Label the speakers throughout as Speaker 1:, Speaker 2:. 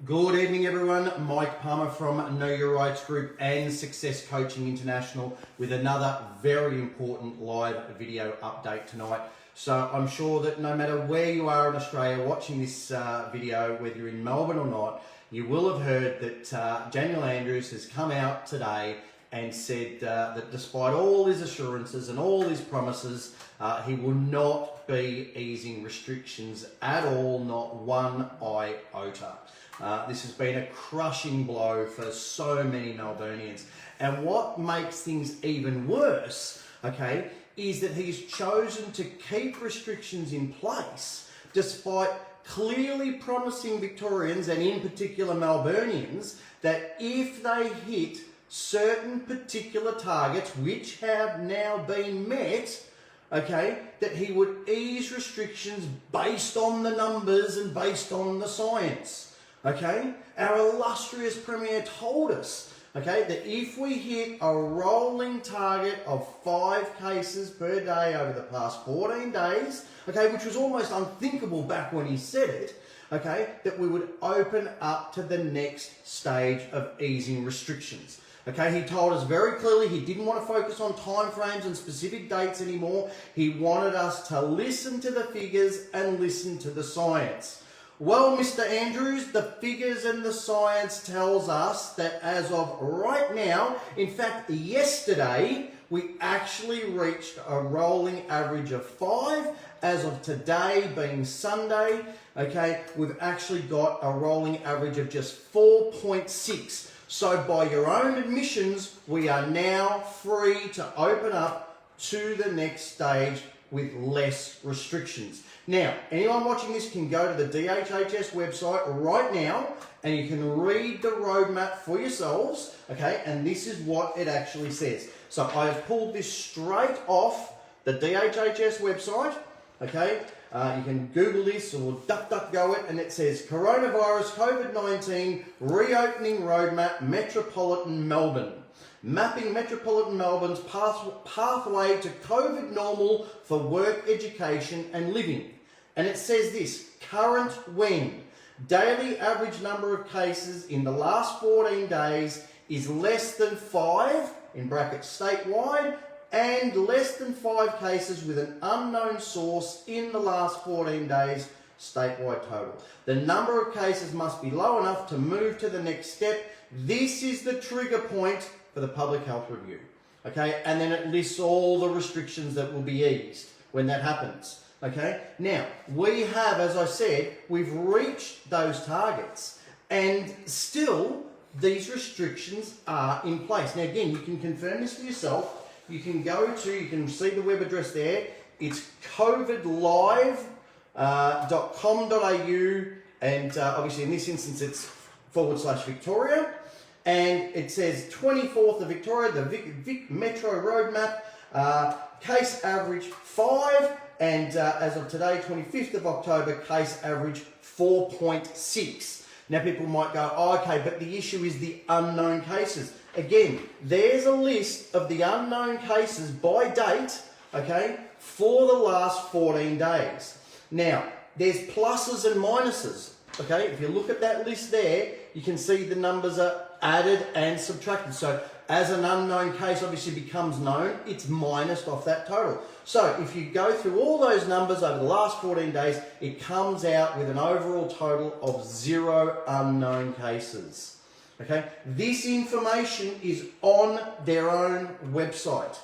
Speaker 1: Good evening, everyone. Mike Palmer from Know Your Rights Group and Success Coaching International with another very important live video update tonight. So I'm sure that no matter where you are in Australia watching this video, whether you're in Melbourne or not, you will have heard that Daniel Andrews has come out today and said that despite all his assurances and all his promises, he will not be easing restrictions at all, not one iota. This has been a crushing blow for so many Melbournians. And what makes things even worse, okay, is that he's chosen to keep restrictions in place despite clearly promising Victorians, and in particular Melbournians, that if they hit certain particular targets, which have now been met, okay, that he would ease restrictions based on the numbers and based on the science. Okay, our illustrious Premier told us, okay, that if we hit a rolling target of 5 cases per day over the past 14 days, okay, which was almost unthinkable back when he said it, okay, that we would open up to the next stage of easing restrictions. Okay, he told us very clearly he didn't want to focus on timeframes and specific dates anymore. He wanted us to listen to the figures and listen to the science. Well, Mr. Andrews, the figures and the science tells us that as of right now, in fact, yesterday, we actually reached a rolling average of 5. As of today, being Sunday, okay, we've actually got a rolling average of just 4.6. So by your own admissions, we are now free to open up to the next stage with less restrictions. Now, anyone watching this can go to the DHHS website right now and you can read the roadmap for yourselves, okay, and this is what it actually says. So I have pulled this straight off the DHHS website, okay. You can Google this or DuckDuckGo it, and it says Coronavirus COVID-19 Reopening Roadmap Metropolitan Melbourne. Mapping Metropolitan Melbourne's pathway to COVID normal for work, education and living. And it says this, current when daily average number of cases in the last 14 days is less than 5, in brackets statewide, and less than 5 cases with an unknown source in the last 14 days statewide total. The number of cases must be low enough to move to the next step. This is the trigger point for the public health review, okay? And then it lists all the restrictions that will be eased when that happens, okay? Now, we have, as I said, we've reached those targets and still these restrictions are in place. Now, again, you can confirm this for yourself. You can you can see the web address there. It's covidlive.com.au and obviously in this instance it's /Victoria. And it says 24th of Victoria, the Vic Metro Roadmap, case average 5, and as of today, 25th of October, case average 4.6. Now people might go, oh, okay, but the issue is the unknown cases. Again, there's a list of the unknown cases by date, okay, for the last 14 days. Now, there's pluses and minuses, okay? If you look at that list there, you can see the numbers are added and subtracted. So as an unknown case obviously becomes known, it's minused off that total. So if you go through all those numbers over the last 14 days, it comes out with an overall total of 0 unknown cases. Okay, this information is on their own website.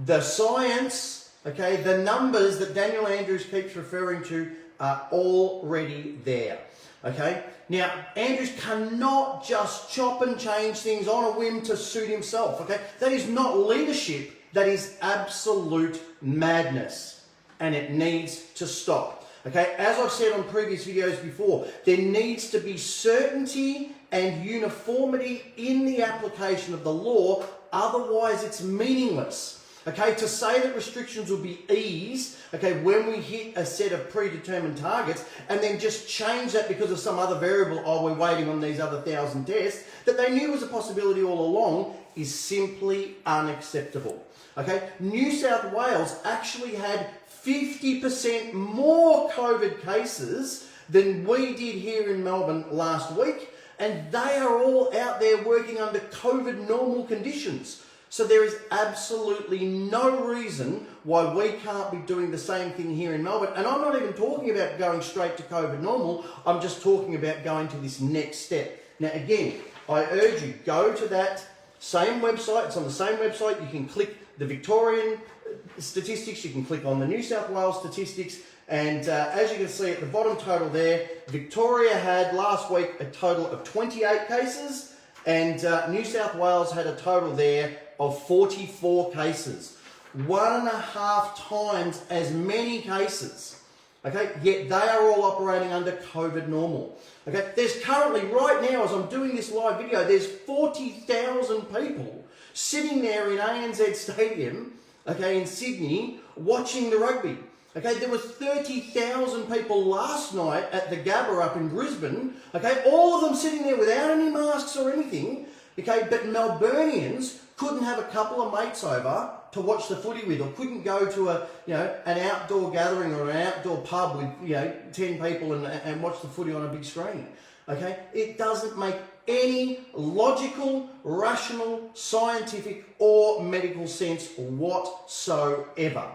Speaker 1: The science, okay, the numbers that Daniel Andrews keeps referring to are already there. Okay, now Andrews cannot just chop and change things on a whim to suit himself. Okay, that is not leadership, that is absolute madness, and it needs to stop. Okay, as I've said on previous videos before, there needs to be certainty and uniformity in the application of the law, otherwise it's meaningless. Okay, to say that restrictions will be eased, okay, when we hit a set of predetermined targets and then just change that because of some other variable, oh, we're waiting on these other 1,000 tests, that they knew was a possibility all along, is simply unacceptable. Okay, New South Wales actually had 50% more COVID cases than we did here in Melbourne last week, and they are all out there working under COVID normal conditions. So there is absolutely no reason why we can't be doing the same thing here in Melbourne. And I'm not even talking about going straight to COVID normal. I'm just talking about going to this next step. Now, again, I urge you, go to that same website. It's on the same website. You can click the Victorian statistics. You can click on the New South Wales statistics. And as you can see at the bottom total there, Victoria had last week a total of 28 cases, and New South Wales had a total there of 44 cases. 1.5 times as many cases. Okay, yet they are all operating under COVID normal. Okay, there's currently, right now as I'm doing this live video, there's 40,000 people sitting there in ANZ Stadium, okay, in Sydney, watching the rugby. Okay, there was 30,000 people last night at the Gabba up in Brisbane, okay, all of them sitting there without any masks or anything, okay, but Melbournians couldn't have a couple of mates over to watch the footy with, or couldn't go to an outdoor gathering or an outdoor pub with 10 people and watch the footy on a big screen. Okay, it doesn't make any logical, rational, scientific or medical sense whatsoever.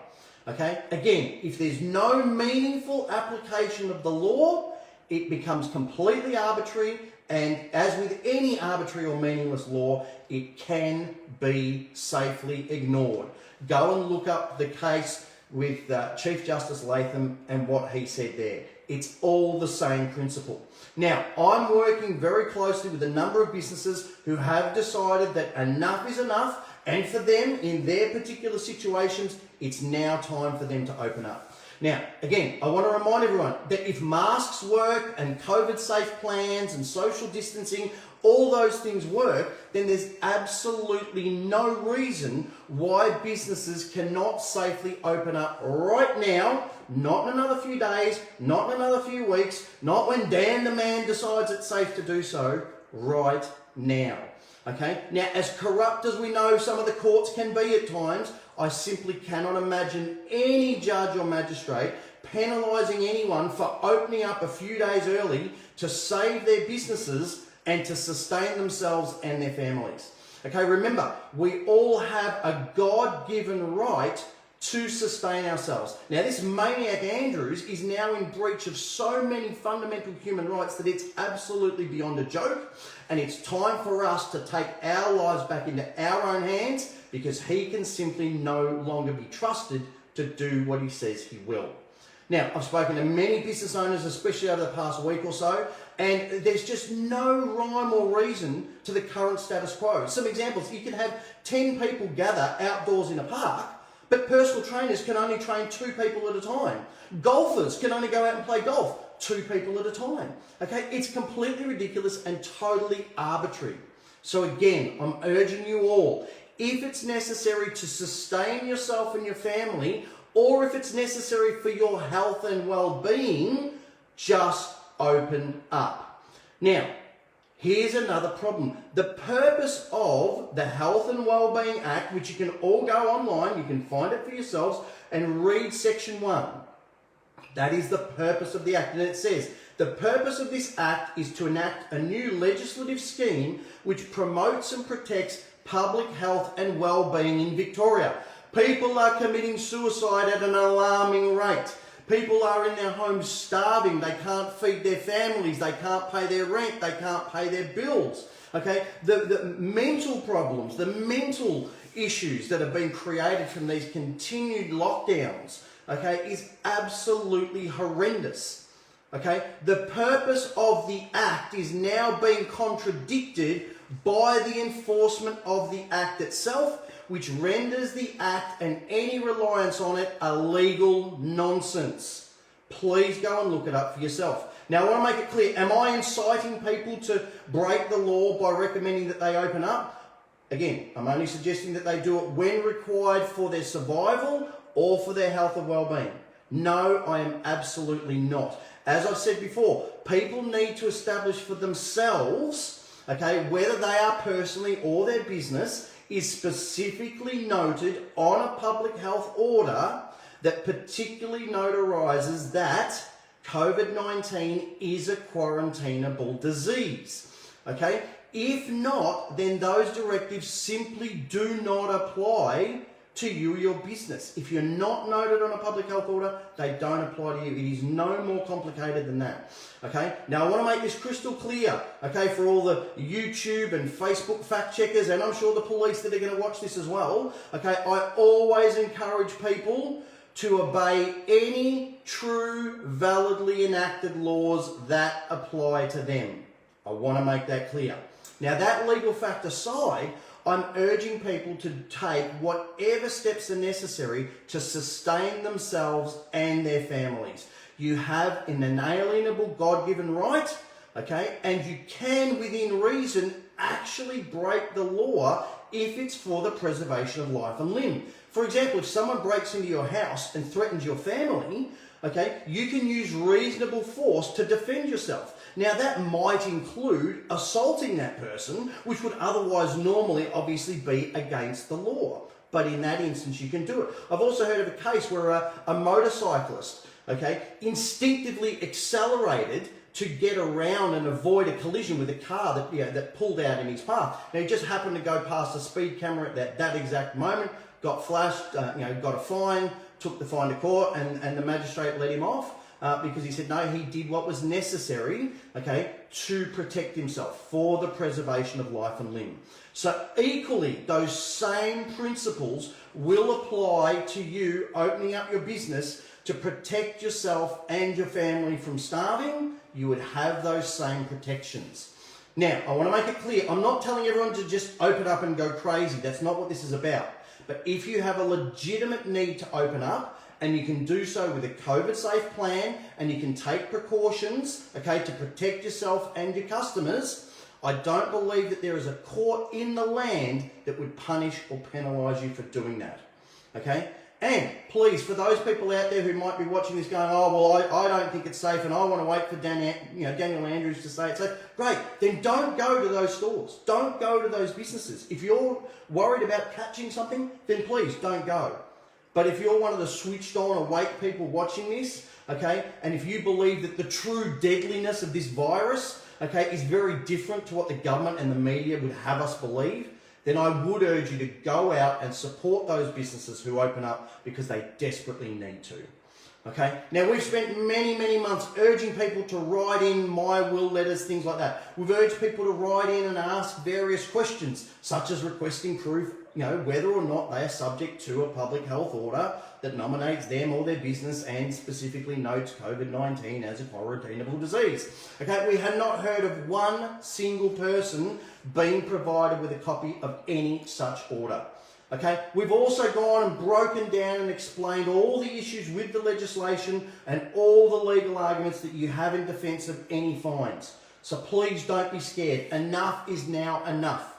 Speaker 1: Okay, again, if there's no meaningful application of the law, it becomes completely arbitrary, and as with any arbitrary or meaningless law, it can be safely ignored. Go and look up the case with Chief Justice Latham and what he said there. It's all the same principle. Now, I'm working very closely with a number of businesses who have decided that enough is enough, and for them, in their particular situations, it's now time for them to open up. Now, again, I want to remind everyone that if masks work and COVID-safe plans and social distancing, all those things work, then there's absolutely no reason why businesses cannot safely open up right now, not in another few days, not in another few weeks, not when Dan the man decides it's safe to do so, right now. Okay? Now, as corrupt as we know some of the courts can be at times, I simply cannot imagine any judge or magistrate penalising anyone for opening up a few days early to save their businesses and to sustain themselves and their families. Okay, remember, we all have a God-given right to sustain ourselves. Now, this maniac Andrews is now in breach of so many fundamental human rights that it's absolutely beyond a joke, and it's time for us to take our lives back into our own hands, because he can simply no longer be trusted to do what he says he will. Now, I've spoken to many business owners, especially over the past week or so, and there's just no rhyme or reason to the current status quo. Some examples: you can have 10 people gather outdoors in a park, but personal trainers can only train 2 people at a time. Golfers can only go out and play golf 2 people at a time. Okay, it's completely ridiculous and totally arbitrary. So again, I'm urging you all, if it's necessary to sustain yourself and your family, or if it's necessary for your health and well-being, just open up. Now, here's another problem. The purpose of the Health and Wellbeing Act, which you can all go online, you can find it for yourselves and read section 1. That is the purpose of the act. And it says, the purpose of this act is to enact a new legislative scheme which promotes and protects public health and well-being in Victoria. People are committing suicide at an alarming rate. People are in their homes starving. They can't feed their families. They can't pay their rent. They can't pay their bills. Okay, the mental problems, the mental issues that have been created from these continued lockdowns, okay, is absolutely horrendous. Okay, the purpose of the act is now being contradicted by the enforcement of the act itself, which renders the act and any reliance on it a legal nonsense. Please go and look it up for yourself. Now, I want to make it clear, am I inciting people to break the law by recommending that they open up? Again, I'm only suggesting that they do it when required for their survival or for their health and well-being. No, I am absolutely not. As I've said before, people need to establish for themselves, okay, whether they are personally or their business is specifically noted on a public health order that particularly notarizes that COVID-19 is a quarantinable disease. Okay? If not, then those directives simply do not apply to you or your business. If you're not noted on a public health order, they don't apply to you. It is no more complicated than that. Okay? Now I want to make this crystal clear, okay, for all the YouTube and Facebook fact checkers, and I'm sure the police that are going to watch this as well. Okay, I always encourage people to obey any true, validly enacted laws that apply to them. I want to make that clear. Now that legal fact aside, I'm urging people to take whatever steps are necessary to sustain themselves and their families. You have an inalienable God-given right, okay, and you can, within reason, actually break the law if it's for the preservation of life and limb. For example, if someone breaks into your house and threatens your family, okay, you can use reasonable force to defend yourself. Now that might include assaulting that person, which would otherwise normally obviously be against the law. But in that instance, you can do it. I've also heard of a case where a motorcyclist, okay, instinctively accelerated to get around and avoid a collision with a car that pulled out in his path. Now he just happened to go past a speed camera at that exact moment, got flashed, got a fine, took the fine to court, and the magistrate let him off. Because he said, no, he did what was necessary, okay, to protect himself for the preservation of life and limb. So equally, those same principles will apply to you opening up your business to protect yourself and your family from starving. You would have those same protections. Now, I want to make it clear, I'm not telling everyone to just open up and go crazy. That's not what this is about. But if you have a legitimate need to open up, and you can do so with a COVID-safe plan, and you can take precautions, okay, to protect yourself and your customers, I don't believe that there is a court in the land that would punish or penalise you for doing that, okay? And please, for those people out there who might be watching this going, oh, well, I don't think it's safe and I want to wait for Daniel Andrews to say it's safe. Great, then don't go to those stores. Don't go to those businesses. If you're worried about catching something, then please don't go. But if you're one of the switched on awake people watching this, okay, and if you believe that the true deadliness of this virus, okay, is very different to what the government and the media would have us believe, then I would urge you to go out and support those businesses who open up because they desperately need to. Okay, now we've spent many months urging people to write in my will letters, things like that. We've urged people to write in and ask various questions, such as requesting proof, whether or not they are subject to a public health order that nominates them or their business and specifically notes COVID-19 as a quarantinable disease. Okay, we had not heard of one single person being provided with a copy of any such order. Okay, we've also gone and broken down and explained all the issues with the legislation and all the legal arguments that you have in defence of any fines. So please don't be scared. Enough is now enough.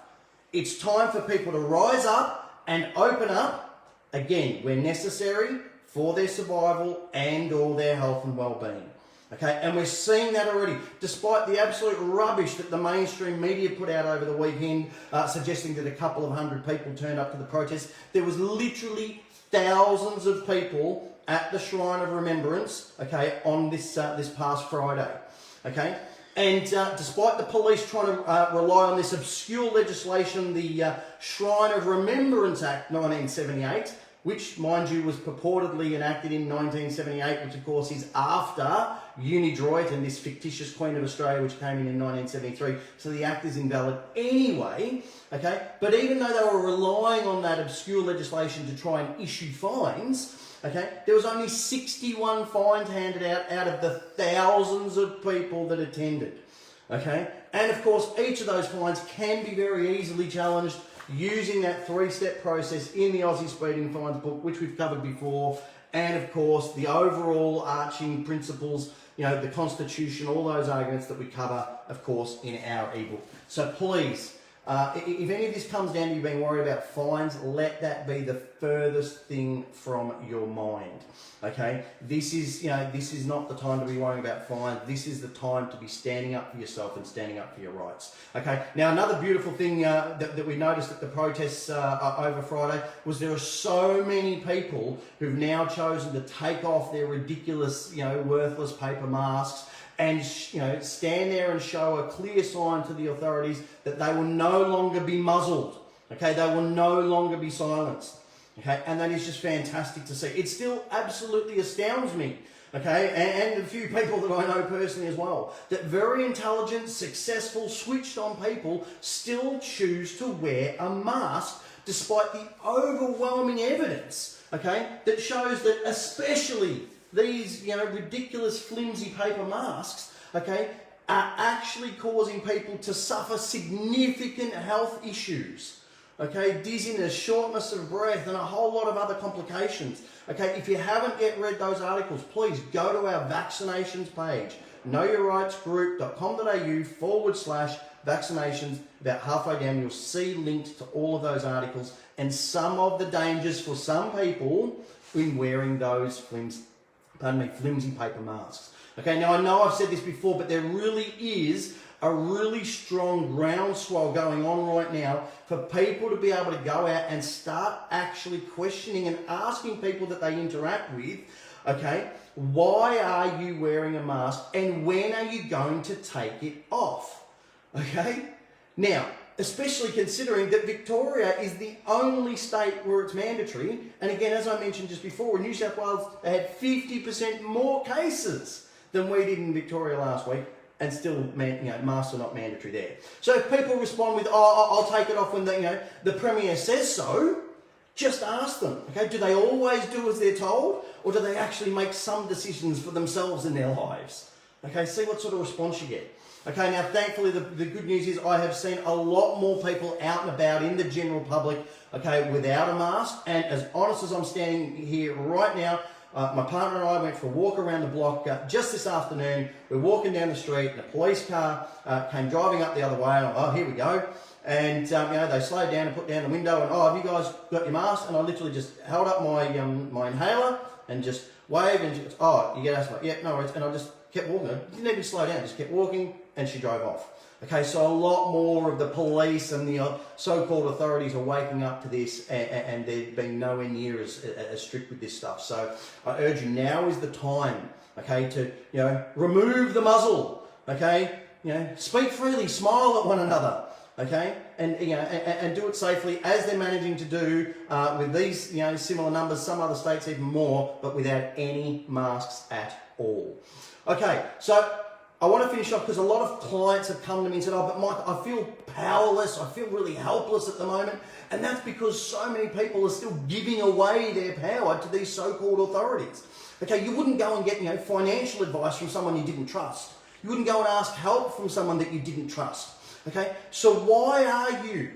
Speaker 1: It's time for people to rise up and open up, again, where necessary, for their survival and or their health and well-being. Okay, and we're seeing that already, despite the absolute rubbish that the mainstream media put out over the weekend, suggesting that a couple of hundred people turned up to the protest. There was literally thousands of people at the Shrine of Remembrance, okay, on this past Friday, okay. And despite the police trying to rely on this obscure legislation, the Shrine of Remembrance Act 1978, which, mind you, was purportedly enacted in 1978, which of course is after Unidroit and this fictitious Queen of Australia, which came in 1973. So the act is invalid anyway, okay? But even though they were relying on that obscure legislation to try and issue fines, okay, there was only 61 fines handed out of the thousands of people that attended, okay? And of course, each of those fines can be very easily challenged using that three-step process in the Aussie Speeding Fines book, which we've covered before, and of course the overall arching principles, the Constitution, all those arguments that we cover, of course, in our ebook. So please, If any of this comes down to you being worried about fines, let that be the furthest thing from your mind. Okay, this is not the time to be worrying about fines. This is the time to be standing up for yourself and standing up for your rights. Okay, now another beautiful thing that we noticed at the protests over Friday was there are so many people who've now chosen to take off their ridiculous, worthless paper masks and stand there and show a clear sign to the authorities that they will no longer be muzzled. Okay, they will no longer be silenced. Okay, and that is just fantastic to see. It still absolutely astounds me, okay, and a few people that I know personally as well, that very intelligent, successful, switched on people still choose to wear a mask despite the overwhelming evidence, okay, that shows that especially these, ridiculous flimsy paper masks, okay, are actually causing people to suffer significant health issues. Okay, dizziness, shortness of breath, and a whole lot of other complications. Okay, if you haven't yet read those articles, please go to our vaccinations page, knowyourrightsgroup.com.au/vaccinations. About halfway down, you'll see links to all of those articles and some of the dangers for some people in wearing those flimsy paper masks. Okay, now I know I've said this before, but there really is a really strong groundswell going on right now for people to be able to go out and start actually questioning and asking people that they interact with, okay, why are you wearing a mask and when are you going to take it off? Okay, now, especially considering that Victoria is the only state where it's mandatory, and again, as I mentioned just before, in New South Wales, they had 50% more cases than we did in Victoria last week, and still, masks are not mandatory there. So if people respond with, I'll take it off when the Premier says so, just ask them, okay, do they always do as they're told, or do they actually make some decisions for themselves in their lives? Okay, see what sort of response you get. Okay, now thankfully the good news is I have seen a lot more people out and about in the general public, okay, without a mask, and as honest as I'm standing here right now, my partner and I went for a walk around the block just this afternoon. We're walking down the street and a police car came driving up the other way. And here we go. And they slowed down and put down the window and, have you guys got your mask? And I literally just held up my inhaler and just waved and she goes, you get asthma? Yeah, no worries. And I just kept walking. I didn't even slow down, just kept walking and she drove off. Okay, so a lot more of the police and the so-called authorities are waking up to this and they're being nowhere near as strict with this stuff. So I urge you, now is the time, okay, to, remove the muzzle, okay, speak freely, smile at one another, okay, and do it safely as they're managing to do with these, similar numbers, some other states even more, but without any masks at all. Okay, so I want to finish off because a lot of clients have come to me and said, but Mike, I feel powerless, I feel really helpless at the moment, and that's because so many people are still giving away their power to these so-called authorities. Okay, you wouldn't go and get, financial advice from someone you didn't trust. You wouldn't go and ask help from someone that you didn't trust. Okay, so why are you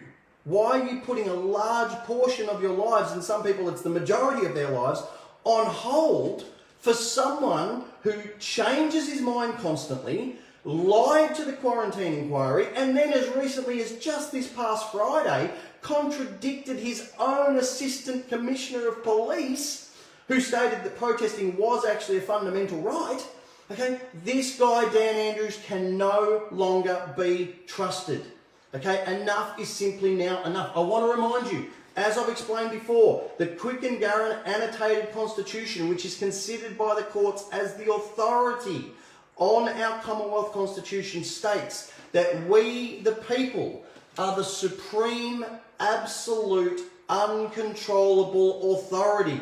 Speaker 1: putting a large portion of your lives, and some people it's the majority of their lives, on hold for someone who changes his mind constantly, lied to the quarantine inquiry, and then as recently as just this past Friday, contradicted his own Assistant Commissioner of Police, who stated that protesting was actually a fundamental right? Okay, this guy, Dan Andrews, can no longer be trusted. Okay, enough is simply now enough. I want to remind you, as I've explained before, the Quick-and-Garran Annotated Constitution, which is considered by the courts as the authority on our Commonwealth Constitution, states that we, the people, are the supreme, absolute, uncontrollable authority.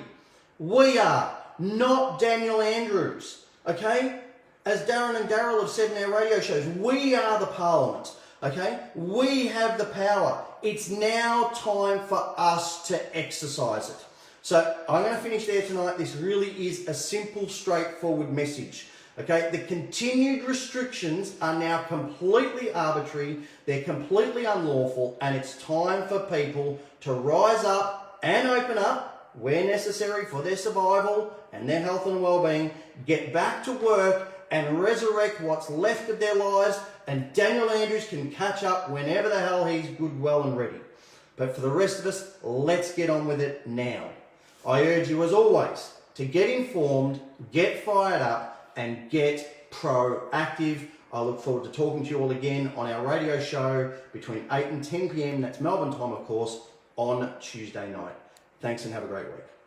Speaker 1: We are, not Daniel Andrews, okay? As Darren and Daryl have said in their radio shows, we are the Parliament, okay? We have the power. It's now time for us to exercise it. So I'm going to finish there tonight. This really is a simple, straightforward message. Okay, the continued restrictions are now completely arbitrary, they're completely unlawful, and it's time for people to rise up and open up where necessary for their survival and their health and well-being, get back to work and resurrect what's left of their lives, and Daniel Andrews can catch up whenever the hell he's good, well and ready. But for the rest of us, let's get on with it now. I urge you, as always, to get informed, get fired up, and get proactive. I look forward to talking to you all again on our radio show between 8 and 10 p.m, that's Melbourne time, of course, on Tuesday night. Thanks and have a great week.